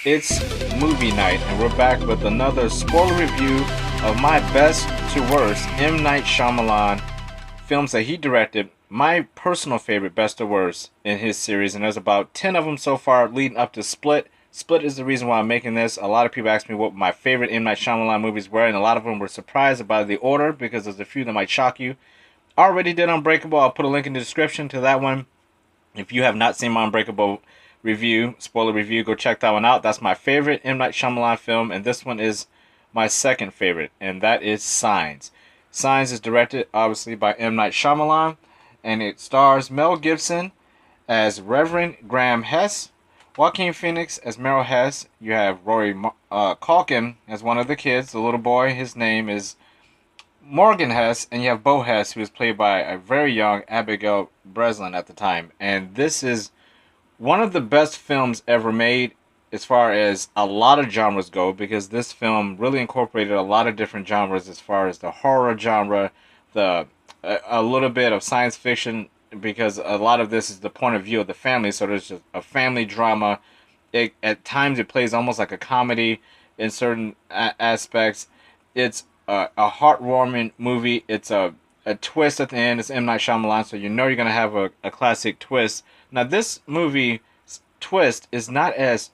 It's movie night, and we're back with another spoiler review of my best to worst M. Night Shyamalan films that he directed. My personal favorite, best to worst, in his series, and there's about 10 of them so far leading up to Split. Split is the reason why I'm making this. A lot of people ask me what my favorite M. Night Shyamalan movies were, and a lot of them were surprised about the order because there's a few that might shock you. I already did Unbreakable. I'll put a link in the description to that one. If you have not seen my Unbreakable review, spoiler review, go check that one out. That's my favorite M. Night Shyamalan film, and this one is my second favorite, and that is Signs. Signs is directed, obviously, by M. Night Shyamalan, and it stars Mel Gibson as Reverend Graham Hess, Joaquin Phoenix as Merrill Hess. You have Rory Culkin as one of the kids, the little boy. His name is Morgan Hess, and you have Bo Hess, who is played by a very young Abigail Breslin at the time. And this is one of the best films ever made as far as a lot of genres go, because this film really incorporated a lot of different genres as far as the horror genre, a little bit of science fiction, because a lot of this is the point of view of the family, so there's just a family drama. At times it plays almost like a comedy in certain aspects. It's a heartwarming movie. It's a twist at the end. It's M. Night Shyamalan, so you know you're going to have a classic twist. Now, this movie twist is not as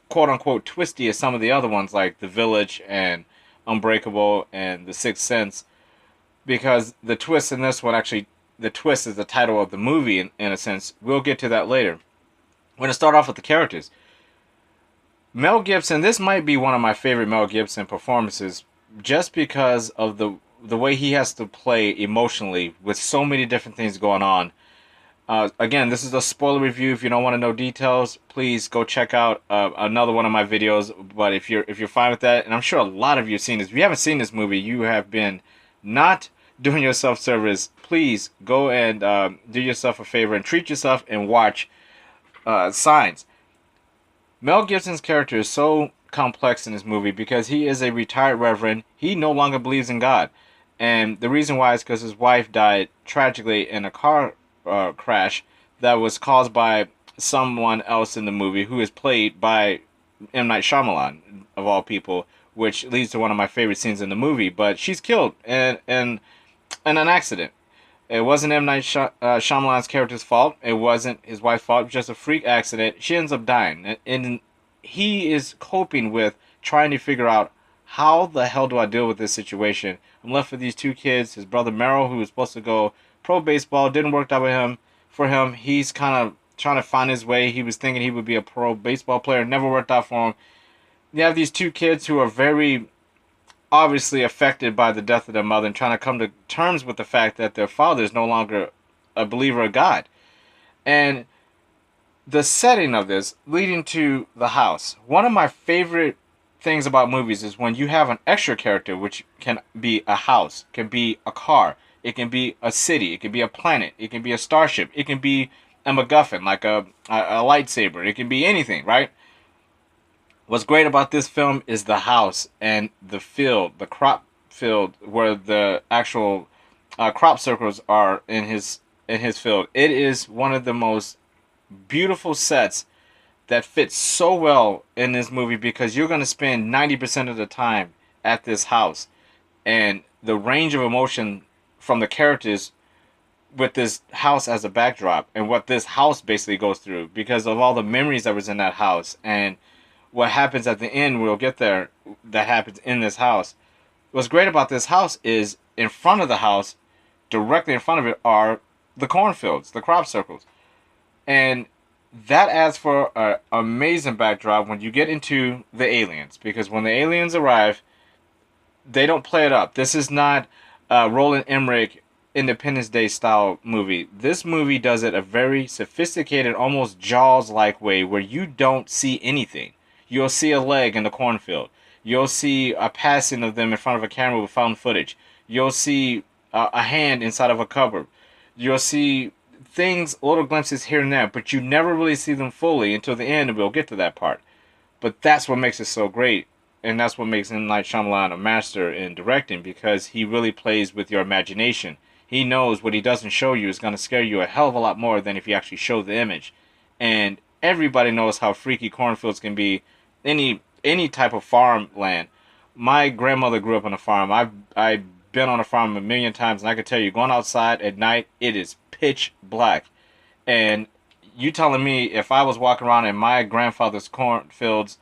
quote-unquote twisty as some of the other ones, like The Village and Unbreakable and The Sixth Sense, because the twist in this one, actually, the twist is the title of the movie, in a sense. We'll get to that later. We're going to start off with the characters. Mel Gibson, this might be one of my favorite Mel Gibson performances, just because of the way he has to play emotionally with so many different things going on. Again, this is a spoiler review. If you don't want to know details, please go check out another one of my videos. But if you're fine with that, and I'm sure a lot of you have seen this. If you haven't seen this movie, you have been not doing yourself service. Please go and do yourself a favor and treat yourself and watch Signs. Mel Gibson's character is so complex in this movie because he is a retired reverend. He no longer believes in God, and the reason why is because his wife died tragically in a car crash that was caused by someone else in the movie, who is played by M. Night Shyamalan, of all people, which leads to one of my favorite scenes in the movie. But she's killed in an accident. It wasn't M. Night Shyamalan's character's fault. It wasn't his wife's fault. It was just a freak accident. She ends up dying, and he is coping with trying to figure out, how the hell do I deal with this situation? I'm left with these two kids. His brother Merrill, who was supposed to go pro baseball, didn't work out with him. For him, he's kind of trying to find his way. He was thinking he would be a pro baseball player. Never worked out for him. You have these two kids who are very obviously affected by the death of their mother and trying to come to terms with the fact that their father is no longer a believer of God. And the setting of this leading to the house. One of my favorite things about movies is when you have an extra character, which can be a house, can be a car, it can be a city, it can be a planet, it can be a starship, it can be a MacGuffin, like a lightsaber, it can be anything, right? What's great about this film is the house and the field, the crop field, where the actual crop circles are in his field. It is one of the most beautiful sets that fits so well in this movie, because you're going to spend 90% of the time at this house, and the range of emotion from the characters with this house as a backdrop, and what this house basically goes through because of all the memories that was in that house, and what happens at the end, we'll get there, that happens in this house. What's great about this house is, in front of the house, directly in front of it, are the cornfields, the crop circles. And that adds for an amazing backdrop when you get into the aliens, because when the aliens arrive, they don't play it up. This is not Roland Emmerich Independence Day style movie. This movie does it a very sophisticated, almost Jaws-like way, where you don't see anything. You'll see a leg in the cornfield. You'll see a passing of them in front of a camera with found footage. You'll see a hand inside of a cupboard. You'll see things, little glimpses here and there, but you never really see them fully until the end, and we'll get to that part. But that's what makes it so great, and that's what makes M. Night Shyamalan a master in directing, because he really plays with your imagination. He knows what he doesn't show you is going to scare you a hell of a lot more than if you actually show the image. And everybody knows how freaky cornfields can be any type of farmland. My grandmother grew up on a farm. I've been on a farm a million times, and I can tell you, going outside at night, it is pitch black. And you telling me if I was walking around in my grandfather's cornfields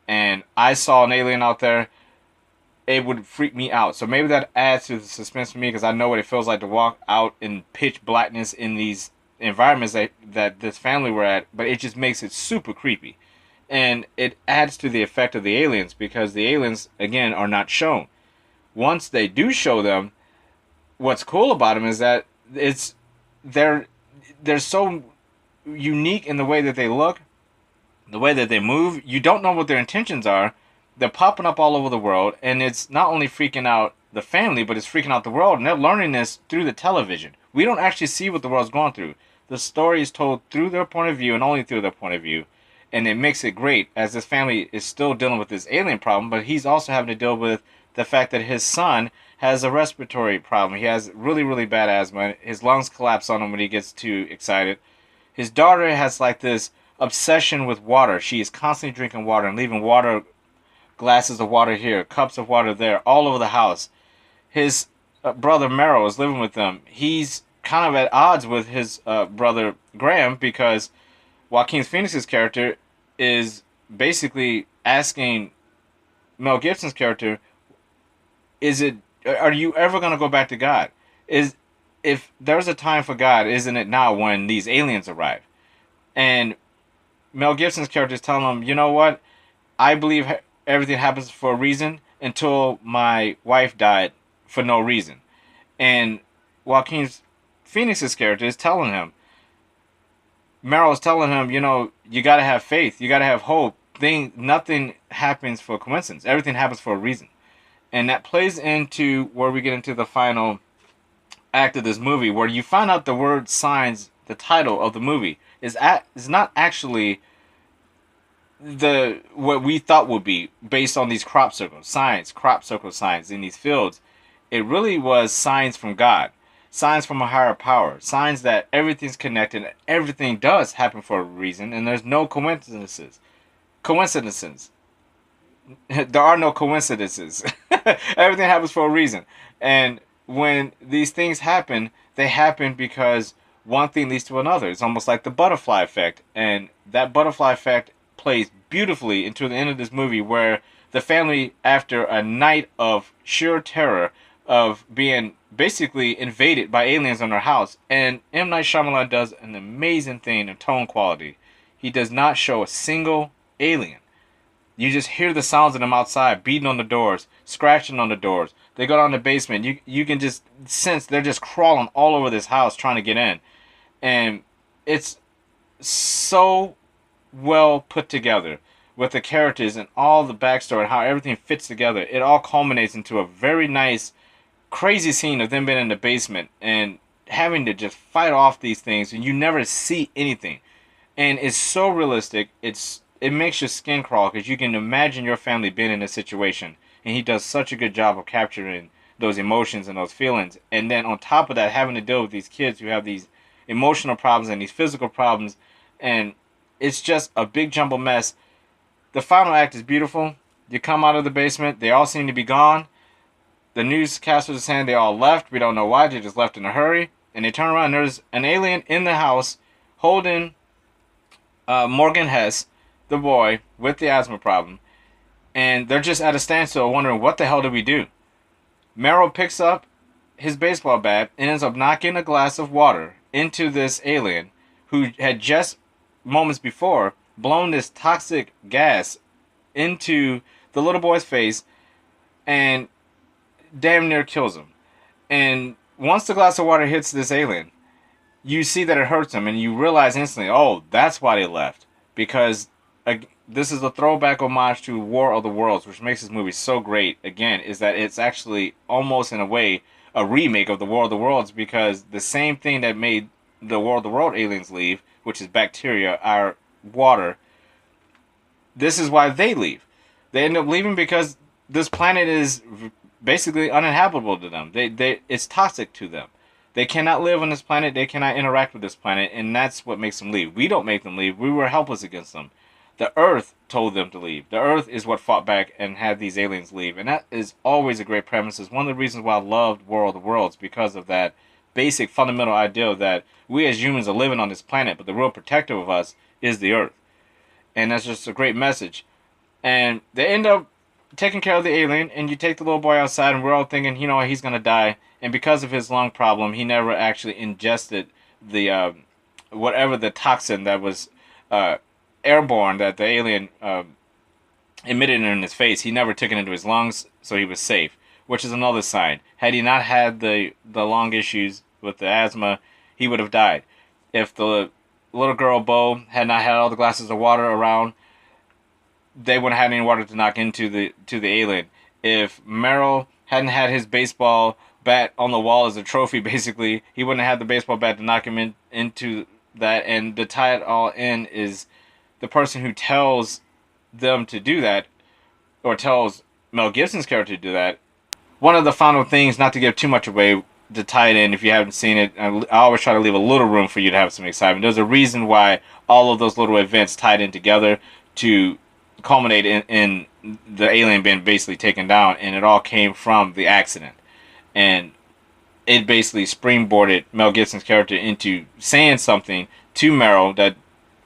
and I saw an alien out there, it would freak me out. So maybe that adds to the suspense for me because I know what it feels like to walk out in pitch blackness in these environments that this family were at. But it just makes it super creepy. And it adds to the effect of the aliens because the aliens, again, are not shown. Once they do show them, what's cool about them is that they're they're so unique in the way that they look, the way that they move. You don't know what their intentions are. They're popping up all over the world, and it's not only freaking out the family, but it's freaking out the world. And they're learning this through the television. We don't actually see what the world's going through. The story is told through their point of view and only through their point of view. And it makes it great as this family is still dealing with this alien problem, but he's also having to deal with the fact that his son has a respiratory problem. He has really, really bad asthma. His lungs collapse on him when he gets too excited. His daughter has like this obsession with water. She is constantly drinking water and leaving water, glasses of water here, cups of water there, all over the house. His brother Merrill is living with them. He's kind of at odds with his brother Graham because Joaquin Phoenix's character is basically asking Mel Gibson's character, are you ever going to go back to God? If there's a time for God, isn't it now when these aliens arrive? And Mel Gibson's character is telling him, you know what? I believe everything happens for a reason until my wife died for no reason. And Joaquin Phoenix's character is telling him, Meryl's telling him, you got to have faith. You got to have hope. Nothing happens for coincidence. Everything happens for a reason. And that plays into where we get into the final act of this movie, where you find out the word signs, the title of the movie, is not actually what we thought would be based on these crop circle signs in these fields. It really was signs from God. Signs from a higher power. Signs that everything's connected. Everything does happen for a reason. And there's no coincidences. There are no coincidences. Everything happens for a reason. And when these things happen, they happen because one thing leads to another. It's almost like the butterfly effect. And that butterfly effect plays beautifully into the end of this movie where the family, after a night of sheer terror, of being basically invaded by aliens on their house. And M. Night Shyamalan does an amazing thing in tone quality. He does not show a single alien. You just hear the sounds of them outside, beating on the doors, scratching on the doors. They go down the basement. You can just sense they're just crawling all over this house trying to get in. And it's so well put together with the characters and all the backstory and how everything fits together. It all culminates into a very nice, crazy scene of them being in the basement and having to just fight off these things, and you never see anything. And it's so realistic. It makes your skin crawl because you can imagine your family being in this situation. And he does such a good job of capturing those emotions and those feelings. And then on top of that, having to deal with these kids who have these emotional problems and these physical problems. And it's just a big jumbled mess. The final act is beautiful. You come out of the basement. They all seem to be gone. The newscasters are saying they all left. We don't know why. They just left in a hurry. And they turn around and there's an alien in the house holding Morgan Hess, the boy with the asthma problem. And they're just at a standstill wondering, what the hell did we do? Merrill picks up his baseball bat and ends up knocking a glass of water into this alien who had just moments before blown this toxic gas into the little boy's face and damn near kills him. And once the glass of water hits this alien, you see that it hurts him and you realize instantly, oh, that's why they left. Because this is a throwback homage to War of the Worlds, which makes this movie so great, again, is that it's actually almost in a way a remake of the War of the Worlds, because the same thing that made the War of the World aliens leave, which is bacteria, our water, this is why they leave. They end up leaving because this planet is basically uninhabitable to them. It's toxic to them. They cannot live on this planet. They cannot interact with this planet, and that's what makes them leave. We don't make them leave. We were helpless against them. The Earth told them to leave. The Earth is what fought back and had these aliens leave. And that is always a great premise. It's one of the reasons why I loved War of the Worlds, because of that basic fundamental idea that we as humans are living on this planet, but the real protector of us is the Earth. And that's just a great message. And they end up taking care of the alien, and you take the little boy outside, and we're all thinking, you know, he's going to die. And because of his lung problem, he never actually ingested the whatever the toxin that was uh, airborne that the alien emitted in his face. He never took it into his lungs, so he was safe, which is another sign. Had he not had the lung issues with the asthma, he would have died. If the little girl Bo had not had all the glasses of water around, they wouldn't have any water to knock into the alien. If Merrill hadn't had his baseball bat on the wall as a trophy, basically, he wouldn't have had the baseball bat to knock him into that. And to tie it all in is the person who tells them to do that, or tells Mel Gibson's character to do that. One of the final things, not to give too much away, to tie it in, if you haven't seen it, I always try to leave a little room for you to have some excitement. There's a reason why all of those little events tied in together to culminate in the alien being basically taken down, and it all came from the accident. And it basically springboarded Mel Gibson's character into saying something to Meryl that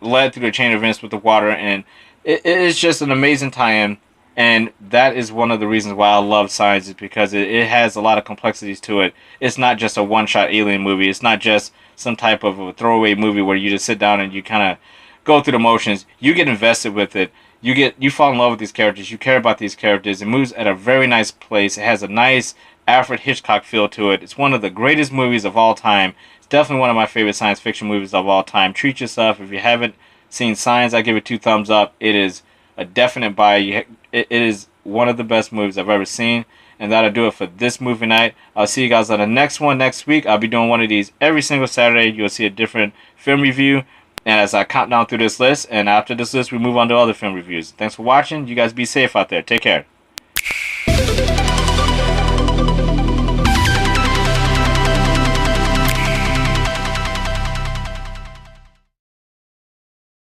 led through the chain of events with the water, and it is just an amazing tie-in. And that is one of the reasons why I love Signs, is because it has a lot of complexities to it. It's not just a one-shot alien movie. It's not just some type of a throwaway movie where you just sit down and you kind of go through the motions. You get invested with it. You fall in love with these characters. You care about these characters. It moves at a very nice pace. It has a nice Alfred Hitchcock feel to it. It's one of the greatest movies of all time. It's definitely one of my favorite science fiction movies of all time. Treat yourself. If you haven't seen Signs, I give it 2 thumbs up. It is a definite buy. It is one of the best movies I've ever seen. And that'll do it for this movie night. I'll see you guys on the next one next week. I'll be doing one of these every single Saturday. You'll see a different film review. And as I count down through this list, and after this list, we move on to other film reviews. Thanks for watching. You guys be safe out there. Take care.